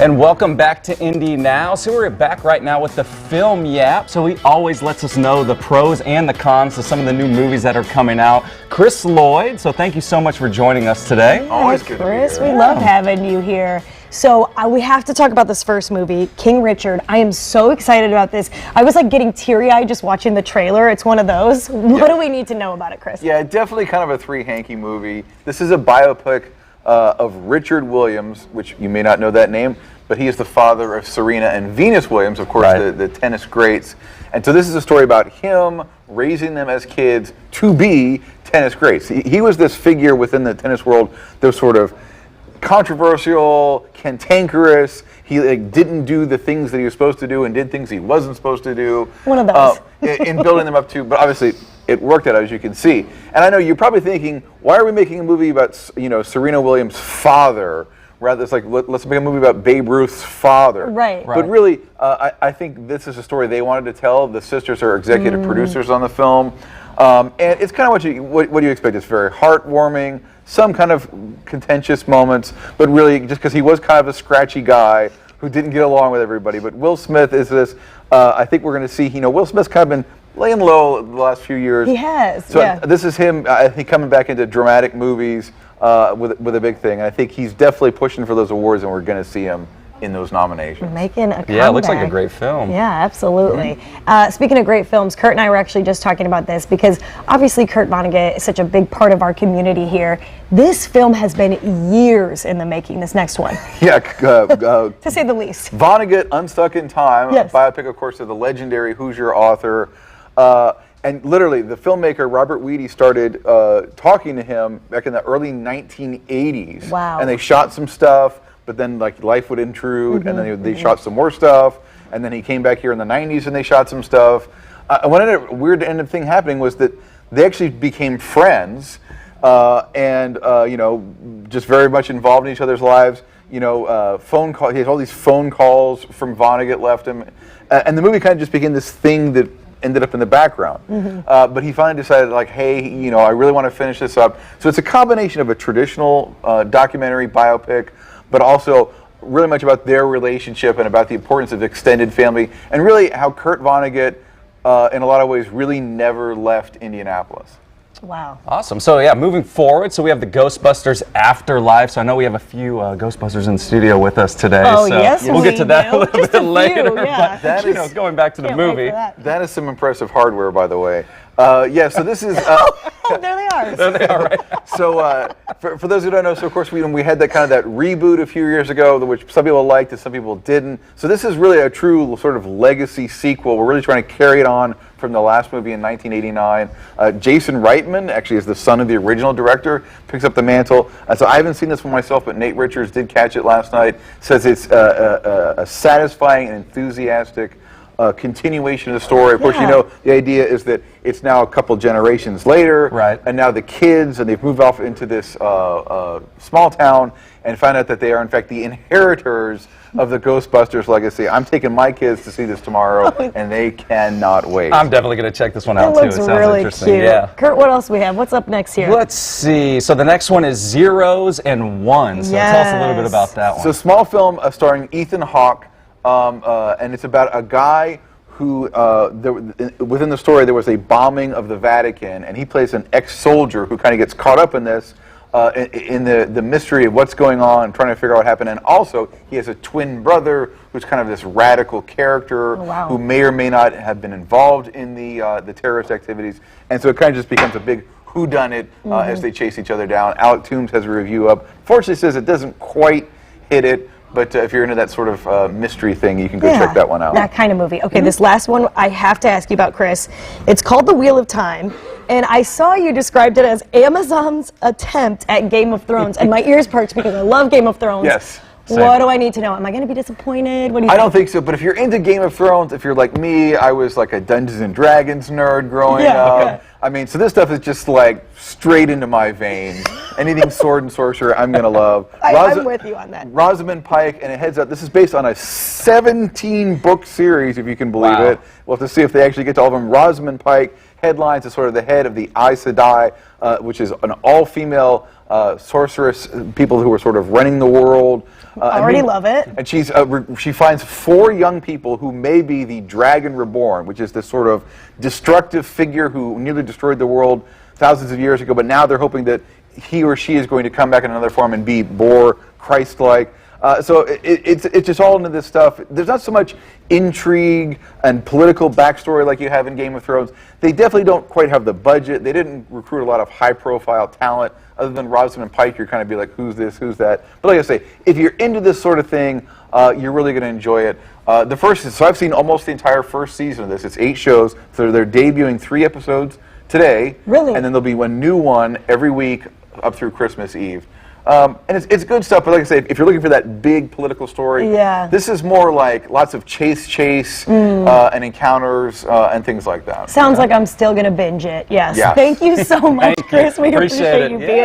And welcome back to Indie Now. So we're back right now with the Film Yap. So he always lets us know the pros and the cons of some of the new movies that are coming out. Chris Lloyd, so thank you so much for joining us today. Always good to be here. Chris, we love having you here. So we have to talk about this first movie, King Richard. I am so excited about this. I was like getting teary-eyed just watching the trailer. It's one of those. What do we need to know about it, Chris? Yeah, definitely kind of a three-hanky movie. This is a biopic of Richard Williams, which you may not know that name, but he is the father of Serena and Venus Williams, of course, Right. the tennis greats. And so this is a story about him raising them as kids to be tennis greats. He was this figure within the tennis world that was sort of controversial, cantankerous. He didn't do the things that he was supposed to do and did things he wasn't supposed to do. One of those. In building them up to, but obviously it worked out, as you can see. And I know you're probably thinking, why are we making a movie about Serena Williams' father? Rather, it's like, let's make a movie about Babe Ruth's father. Right. But really, I think this is a story they wanted to tell. The sisters are executive producers on the film. And it's kind of what do you expect? It's very heartwarming, some kind of contentious moments, but really just because he was kind of a scratchy guy who didn't get along with everybody. But Will Smith is this, I think we're going to see, Will Smith's kind of been laying low the last few years. He has, So yeah. this is him, I think, coming back into dramatic movies with a big thing. And I think he's definitely pushing for those awards, and we're going to see him in those nominations. Making a comeback. Yeah, it looks like a great film. Yeah, absolutely. Speaking of great films, Kurt and I were actually just talking about this because obviously Kurt Vonnegut is such a big part of our community here. This film has been years in the making, this next one, Yeah, to say the least. Vonnegut, Unstuck in Time, Yes. a biopic, of course, of the legendary Hoosier author. And literally, the filmmaker, Robert Weedy, started talking to him back in the early 1980s. Wow. And they shot some stuff, but then life would intrude, and then they shot some more stuff, and then he came back here in the 90s and they shot some stuff. One weird end of thing happening was that they actually became friends, and just very much involved in each other's lives. Phone call. He has all these phone calls from Vonnegut left him, and the movie kind of just became this thing that ended up in the background. But he finally decided, hey, I really want to finish this up. So it's a combination of a traditional documentary biopic, but also really much about their relationship and about the importance of extended family, and really how Kurt Vonnegut, in a lot of ways, really never left Indianapolis. Wow. Awesome. So yeah, moving forward, so we have the Ghostbusters Afterlife. So I know we have a few Ghostbusters in the studio with us today. Oh, so yes, we'll get to that do. a little Just bit a few, later. yeah. But That is- going back to the Can't wait movie. for that. That is some impressive hardware, by the way. So this is... Oh, there they are. There they are, right? So for those who don't know, so of course we had that reboot a few years ago, which some people liked and some people didn't. So this is really a true sort of legacy sequel. We're really trying to carry it on from the last movie in 1989. Jason Reitman, actually is the son of the original director, picks up the mantle. So I haven't seen this one myself, but Nate Richards did catch it last night. Says it's a satisfying and enthusiastic continuation of the story. Of course, the idea is that it's now a couple generations later, Right. and now the kids, and they've moved off into this small town and find out that they are in fact the inheritors of the Ghostbusters legacy. I'm taking my kids to see this tomorrow, and they cannot wait. I'm definitely going to check this one It out too. looks It sounds really interesting. cute. Yeah. Kurt, what else we have? What's up next here? Let's see. So the next one is Zeros and Ones. So tell us a little bit about that one. So small film starring Ethan Hawke, and it's about a guy who, within the story, there was a bombing of the Vatican, and he plays an ex-soldier who kind of gets caught up in this, in the mystery of what's going on, trying to figure out what happened. And also, he has a twin brother who's kind of this radical character who may or may not have been involved in the terrorist activities. And so it kind of just becomes a big whodunit as they chase each other down. Alec Toombs has a review up. Fortunately, says it doesn't quite hit it, but if you're into that sort of mystery thing, you can go check that one out. That kind of movie. Okay, this last one I have to ask you about, Chris. It's called The Wheel of Time, and I saw you described it as Amazon's attempt at Game of Thrones, and my ears perked because I love Game of Thrones. Yes. What do I need to know? Am I going to be disappointed? What do you I think? don't think so, but if you're into Game of Thrones, if you're like me, I was like a Dungeons and Dragons nerd growing up. Okay. I mean, so this stuff is just like straight into my veins. Anything sword and sorcerer, I'm going to love. I'm with you on that. Rosamund Pike, and a heads up, this is based on a 17-book series, if you can believe Wow. it. We'll have to see if they actually get to all of them. Rosamund Pike headlines as sort of the head of the Aes Sedai, which is an all-female sorceress, people who are sort of running the world. Already love it. And she finds 4 young people who may be the Dragon Reborn, which is this sort of destructive figure who nearly destroyed the world thousands of years ago, but now they're hoping that he or she is going to come back in another form and be more Christ-like. So it's just all into this stuff. There's not so much intrigue and political backstory like you have in Game of Thrones. They definitely don't quite have the budget. They didn't recruit a lot of high-profile talent other than Rosamund Pike. You're kind of be like, who's this, who's that? But like I say, if you're into this sort of thing, you're really going to enjoy it. So I've seen almost the entire first season of this. It's 8 shows. So they're debuting 3 episodes today. Really? And then there'll be one new one every week up through Christmas Eve. And it's good stuff, but like I say, if you're looking for that big political story, this is more like lots of chase, and encounters and things like that. Sounds like I'm still going to binge it. Yes. Yeah. Thank you so much, Thank you. Chris. We Appreciate appreciate it. you Yeah. being